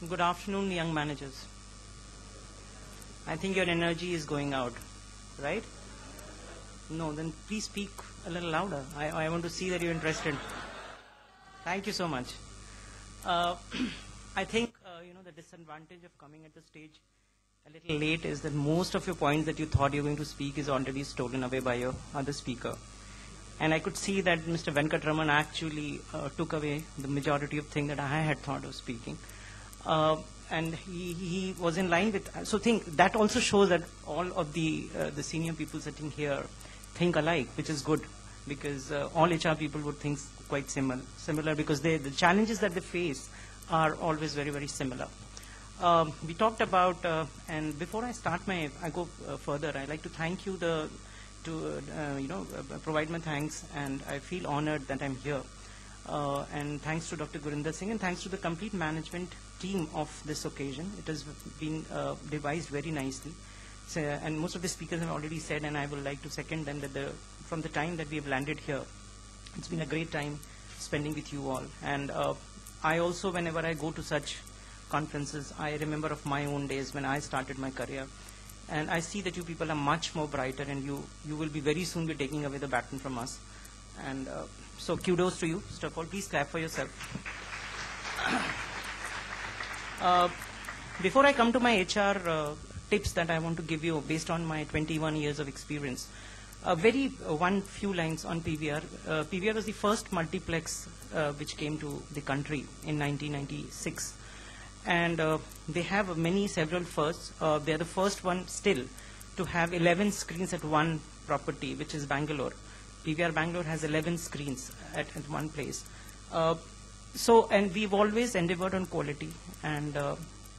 Good afternoon, young managers. I think your energy is going out, right? No, then please speak a little louder. I want to see that you're interested. Thank you so much. I think, the disadvantage of coming at the stage a little late is that most of your points that you thought you were going to speak is already stolen away by your other speaker. And I could see that Mr. Venkatraman actually took away the majority of things that I had thought of speaking. And he was in line with, so think that also shows that all of the senior people sitting here think alike, which is good, because all HR people would think quite similar because the challenges that they face are always very, very similar. We talked about, and before I go further, I'd like to thank you provide my thanks, and I feel honored that I'm here. And thanks to Dr. Gurinder Singh, and thanks to the complete management team of this occasion. It has been devised very nicely. So, and most of the speakers have already said, and I would like to second them, that from the time that we have landed here, it's been a great time spending with you all. And I also, whenever I go to such conferences, I remember of my own days when I started my career. And I see that you people are much more brighter, and you will be very soon be taking away the baton from us. And so kudos to you. First of all, please clap for yourself. Before I come to my HR tips that I want to give you based on my 21 years of experience, few lines on PVR. PVR was the first multiplex which came to the country in 1996. And they have several firsts. They are the first one still to have 11 screens at one property, which is Bangalore. PVR Bangalore has 11 screens at one place. And we've always endeavored on quality. And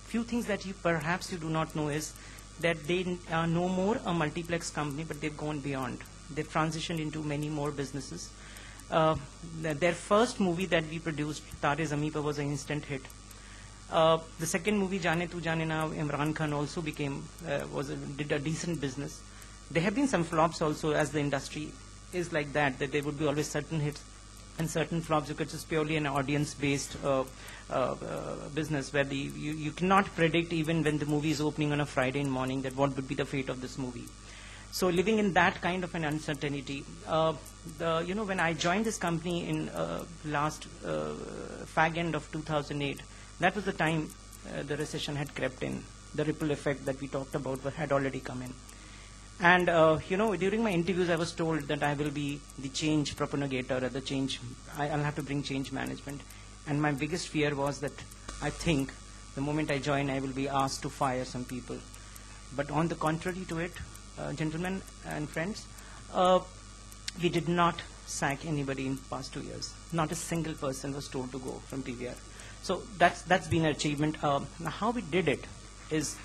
few things that perhaps you do not know is that they are no more a multiplex company, but they've gone beyond. They've transitioned into many more businesses. Their first movie that we produced, Tare Zameen Par, was an instant hit. The second movie, Jaane Tu Jaane Na, Imran Khan also did a decent business. There have been some flops also, as the industry is like that there would be always certain hits and certain flops because it's purely an audience-based business where you cannot predict even when the movie is opening on a Friday morning that what would be the fate of this movie. So living in that kind of an uncertainty, when I joined this company in last fag end of 2008, that was the time the recession had crept in. The ripple effect that we talked about had already come in. And, during my interviews, I was told that I will be the change propagator, or the change, I'll have to bring change management. And my biggest fear was that I think the moment I join, I will be asked to fire some people. But on the contrary to it, gentlemen and friends, we did not sack anybody in past 2 years. Not a single person was told to go from PVR. So that's been an achievement. Now how we did it is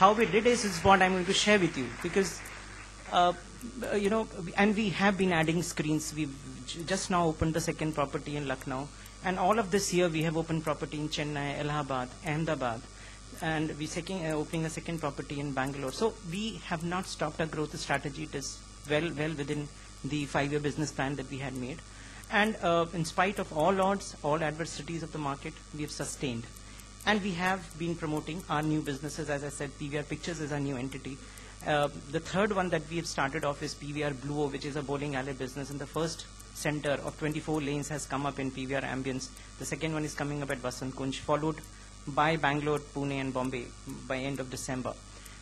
what I'm going to share with you, because and we have been adding screens. We've just now opened the second property in Lucknow, and all of this year we have opened property in Chennai, Allahabad, Ahmedabad, and we're opening a second property in Bangalore. So we have not stopped our growth strategy. It is well within the 5-year business plan that we had made. And in spite of all odds, all adversities of the market, we have sustained. And we have been promoting our new businesses. As I said, PVR Pictures is our new entity. The third one that we have started off is PVR Bluo, which is a bowling alley business. And the first center of 24 lanes has come up in PVR Ambience. The second one is coming up at Vasant Kunj, followed by Bangalore, Pune, and Bombay by end of December.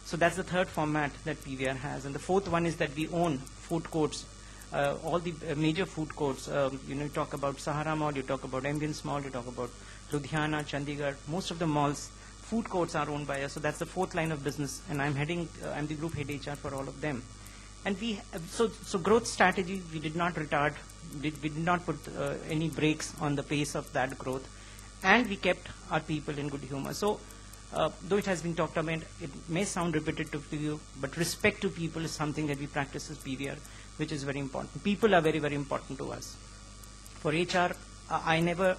So that's the third format that PVR has. And the fourth one is that we own food courts. All the major food courts, you talk about Sahara Mall, you talk about Ambience Mall, you talk about Ludhiana, Chandigarh, most of the malls, food courts are owned by us. So that's the fourth line of business, and I'm the group head HR for all of them. And so growth strategy, we did not retard, we did not put any brakes on the pace of that growth, and we kept our people in good humor. So though it has been talked about, it may sound repetitive to you, but respect to people is something that we practice as PVR, which is very important. People are very, very important to us. For HR, I never,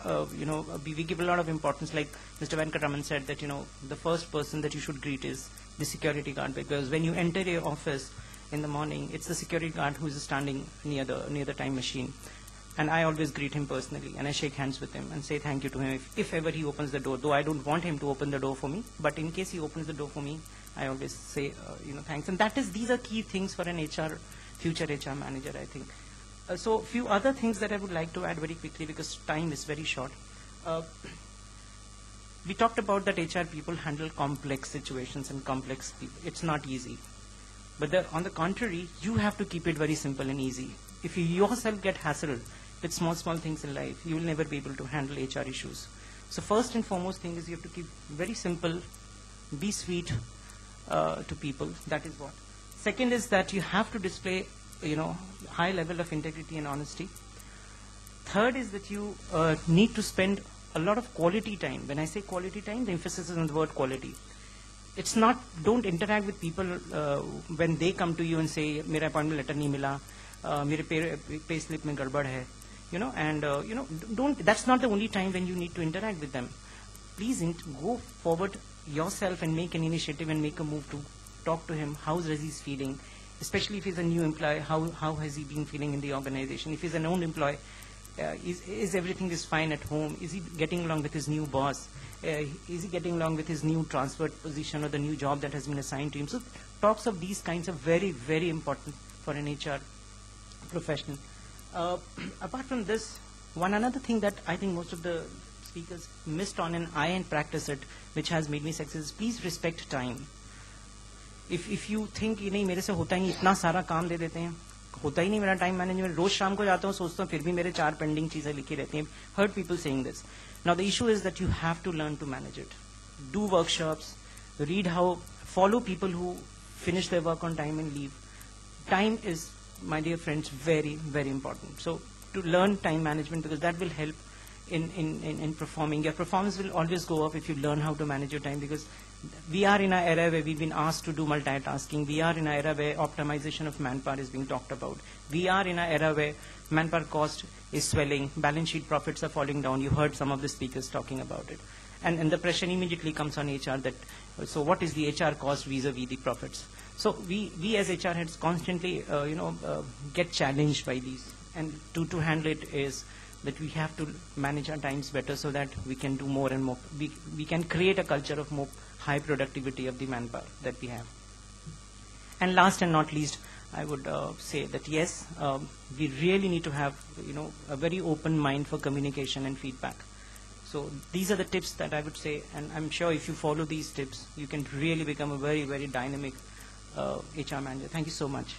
we give a lot of importance, like Mr. Venkatraman said, that, the first person that you should greet is the security guard, because when you enter your office in the morning, it's the security guard who is standing near the time machine. And I always greet him personally, and I shake hands with him and say thank you to him if ever he opens the door. Though I don't want him to open the door for me, but in case he opens the door for me, I always say, thanks. And these are key things for an future HR manager, I think. So a few other things that I would like to add very quickly because time is very short. We talked about that HR people handle complex situations and complex people. It's not easy. But on the contrary, you have to keep it very simple and easy. If you yourself get hassled with small things in life, you will never be able to handle HR issues. So first and foremost thing is you have to keep very simple, be sweet to people. That is what. Second is that you have to display, high level of integrity and honesty. Third is that you need to spend a lot of quality time. When I say quality time, the emphasis is on the word quality. It's not, don't interact with people when they come to you and say, "Mera appointment letter nahi mila, mere pay slip mein gadbad hai," that's not the only time when you need to interact with them. Please go forward yourself and make an initiative and make a move to talk to him. How's Razi's feeling? Especially if he's a new employee, how has he been feeling in the organization? If he's an old employee, is everything is fine at home? Is he getting along with his new boss? Is he getting along with his new transferred position or the new job that has been assigned to him? So talks of these kinds are very, very important for an HR professional. Apart from this, one another thing that I think most of the speakers missed on and I practice it, which has made me success, is please respect time. If you think कि नहीं मेरे से होता ही नहीं, इतना सारा काम दे देते हैं, होता ही नहीं मेरा टाइम मैनेजमेंट, रोज शाम को जाता हूँ सोचता हूँ फिर भी मेरे 4 पेंडिंग चीजें लिखी रहती हैं. Heard people saying this. Now the issue is that you have to learn to manage it. Do workshops, read follow people who finish their work on time and leave. Time is, my dear friends, very, very important. So to learn time management, because that will help in performing. Your performance will always go up if you learn how to manage your time, because we are in an era where we've been asked to do multitasking. We are in an era where optimization of manpower is being talked about. We are in an era where manpower cost is swelling, balance sheet profits are falling down. You heard some of the speakers talking about it. And the pressure immediately comes on HR that, so what is the HR cost vis-a-vis the profits? So we as HR heads constantly, get challenged by these. And to handle it is that we have to manage our times better so that we can do more and more. We can create a culture of more high productivity of the manpower that we have. And last and not least, I would say that yes, we really need to have a very open mind for communication and feedback. So these are the tips that I would say, and I'm sure if you follow these tips, you can really become a very, very dynamic HR manager. Thank you so much.